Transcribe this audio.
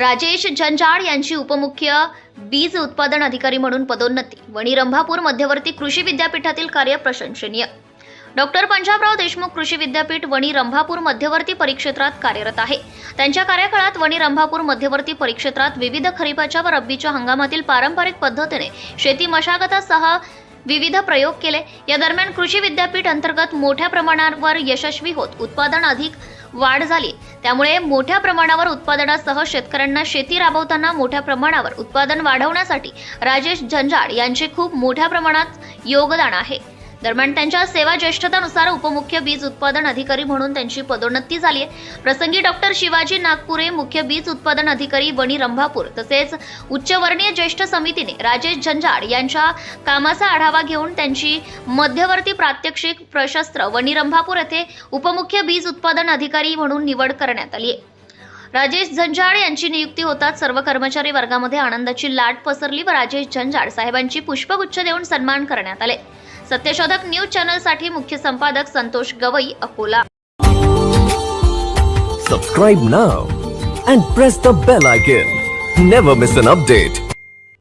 राजेश झंजाड यांची उपमुख्य बीज उत्पादन अधिकारी म्हणून पदोन्नती। वणी रंभापूर मध्यवर्ती कृषी विद्यापीठातील कार्य प्रशंसनीय। डॉक्टर पंजाबराव देशमुख कृषी विद्यापीठ वणी रंभापूर मध्यवर्ती परिक्षेत्रात कार्यरत आहे। त्यांच्या कार्यकाळात वणी रंभापूर मध्यवर्ती परिक्षेत्रात विविध खरीपाच्या व रब्बीच्या हंगामातील पारंपरिक पद्धतीने शेती मशागतासह विविध प्रयोग केले। या दरम्यान कृषी विद्यापीठ अंतर्गत मोठ्या प्रमाणावर यशस्वी होत उत्पादन अधिक वाढ झाली। त्यामुळे मोठ्या प्रमाणावर उत्पादनासह शेतकऱ्यांना शेती राबवताना मोठ्या प्रमाणावर उत्पादन वाढवण्यासाठी राजेश झंजाड यांचे खूप मोठ्या प्रमाणात योगदान आहे। दरम्यान त्यांच्या सेवा ज्येष्ठतेनुसार उपमुख्य बीज उत्पादन अधिकारी म्हणून त्यांची पदोन्नती झाली आहे। प्रसंगी डॉक्टर शिवाजी नागपुरे मुख्य बीज उत्पादन अधिकारी वणी रंभापूर तसेच उच्चवर्णीय ज्येष्ठ समितीने राजेश झंजाड यांच्या कामाचा आढावा घेऊन त्यांची मध्यवर्ती प्रात्यक्षिक प्रशस्त्र वणी रंभापूर येथे उपमुख्य बीज उत्पादन अधिकारी म्हणून निवड करण्यात आली आहे। राजेश झंजाड यांची नियुक्ती होताच सर्व कर्मचारी वर्गामध्ये आनंदाची लाट पसरली व राजेश झंजाड साहेबांची पुष्पगुच्छ देऊन सन्मान करण्यात आले। सत्यशोधक न्यूज चॅनल साठी मुख्य संपादक Santosh Gavai, Akola. Subscribe now and press the bell icon. Never miss an update.